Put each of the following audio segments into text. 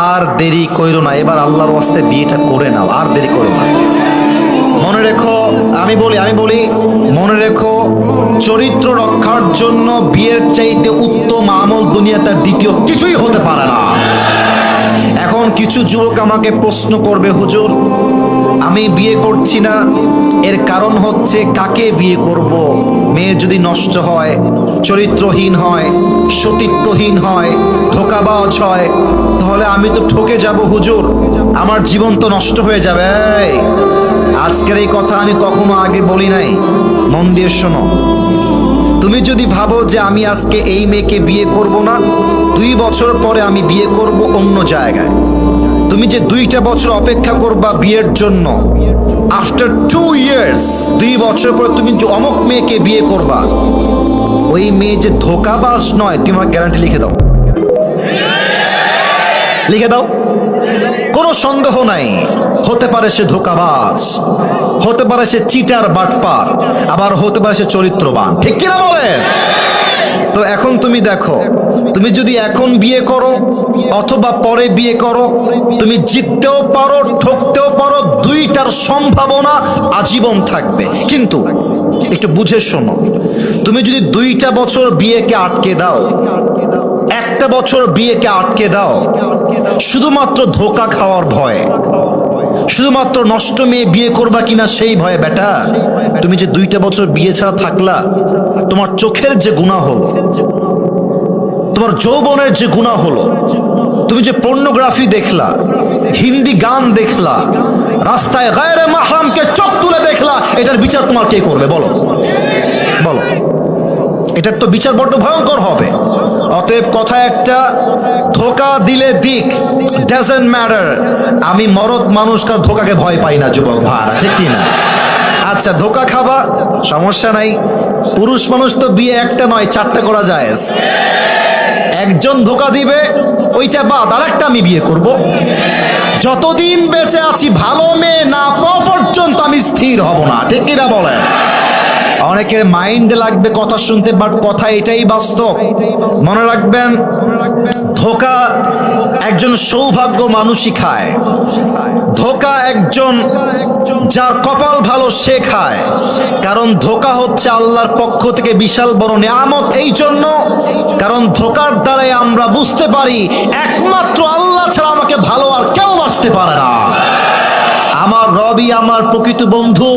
আর দেরি কইরো না, এবার আল্লাহর ওয়াস্তে বিয়েটা করে নাও, আর দেরি করো না। মনে রেখো, আমি বলি মনে রেখো, চরিত্র রক্ষার জন্য বিয়ের চাইতে উত্তম আমল দুনিয়াতে দ্বিতীয় কিছুই হতে পারে না। এখন কিছু যুবক আমাকে প্রশ্ন করবে, হুজুর আমি বিয়ে করছি না, এর কারণ হচ্ছে কাকে বিয়ে করব? মেয়ে যদি নষ্ট হয়, চরিত্রহীন হয়, সতীত্বহীন হয়, ধোঁকাবাজ হয়, তাহলে আমি তো ঠকে যাব হুজুর, আমার জীবন তো নষ্ট হয়ে যাবে। আজকের এই কথা আমি কখনো আগে বলি নাই, মন দিয়ে শোনো। তুমি যদি ভাবো যে আমি আজকে এই মেয়েকে বিয়ে করব না, 2 বছর পরে আমি বিয়ে করব অন্য জায়গায়, তুমি যে 2টা বছর অপেক্ষা করবা বিয়ের জন্য, আফটার 2 ইয়ার্স, 2 বছর পর তুমি যে অমুক মেয়েকে বিয়ে করবা, ওই মেয়ে যে ধোঁকাবাজ নয়, তুমি আমার গ্যারান্টি লিখে দাও, লিখে দাও, কোনো সন্দেহ নাই। হতে পারে সে ধোঁকাবাজ, হতে পারে সে চিটার বাটপার, আবার হতে পারে সে চরিত্রবান, ঠিক কিনা বলেন? তো এখন তুমি দেখো, তুমি যদি এখন বিয়ে করো অথবা পরে বিয়ে করো, তুমি জিততেও পারো, ঠকতেও পারো, 2টার সম্ভাবনা আজীবন থাকবে। কিন্তু একটু বুঝে শোনো, তুমি যদি 2টা বছর বিয়েকে আটকে দাও, 1টা বছর বিয়েকে আটকে দাও, শুধুমাত্র ধোঁকা খাওয়ার ভয়, শুধুমাত্র নষ্ট মেয়ে বিয়ে করবা কিনা সেই ভয়ে, বেটা তুমি যে 2টা বছর বিয়ে ছাড়া থাকলা, তোমার চোখের যে গুনাহ হলো, তোমার যৌবনের যে গুনাহ হলো, তুমি যে পর্নোগ্রাফি দেখলা, হিন্দি গান দেখলা, রাস্তায় গায়রে মাহরামকে চোখ তুলে দেখলা, এটার বিচার তোমার কে করবে বলো? বলো, এটার তো বিচার বড্ড ভয়ঙ্কর হবে। অতএব কথা একটা, ধোঁকা দিলে দিক, ডাজন্ট ম্যাটার। আমি মরদ মানুষটার ধোঁকাকে ভয় পাই না যুবক ভাড়া, ঠিক কিনা? আচ্ছা, ধোঁকা খাবা সমস্যা নাই, পুরুষ মানুষ তো বিয়ে 1টা নয় 4টা করা যায়। একজন ধোঁকা দিবে, ওইটা বাদ আরেকটা আমি বিয়ে করব। যতদিন বেঁচে আছি ভালো মেয়ে না পাওয়া পর্যন্ত আমি স্থির হব না, ঠিক কিনা বলেন? অনেকের মাইন্ডে লাগবে কথা শুনতে, বাট কথা এটাই বাস্তব। মনে রাখবেন, ধোঁকা একজন সৌভাগ্য মানুষই খায়, ধোঁকা একজন যার কপাল ভালো সে খায়। কারণ ধোঁকা হচ্ছে আল্লাহর পক্ষ থেকে বিশাল বড় নিয়ামত, এই জন্য কারণ ধোঁকার দ্বারাই আমরা বুঝতে পারি একমাত্র আল্লাহ ছাড়া আমাকে ভালো আর কেউ বাঁচতে পারে না। আমার রবি আমার প্রকৃত বন্ধু,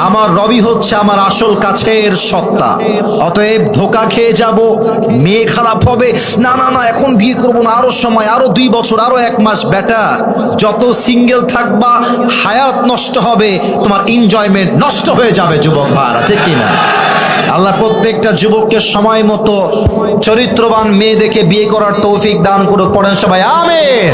আমার রবি হচ্ছে আমার আসল কাছের সত্তা। অতএব ধোঁকা খেয়ে যাব, মেয়ে খারাপ হবে, না না না এখন বিয়ে করবো না, আরো সময়, আরো 2 বছর, আরো 1 মাস। বেটা যত সিঙ্গেল থাকবা হায়াত নষ্ট হবে, তোমার এনজয়মেন্ট নষ্ট হয়ে যাবে যুবক ভাইরা, ঠিক কিনা? আল্লাহ প্রত্যেকটা যুবককে সময় মতো চরিত্রবান মেয়ে দেখে বিয়ে করার তৌফিক দান করুক। পড়েন সবাই আমিন।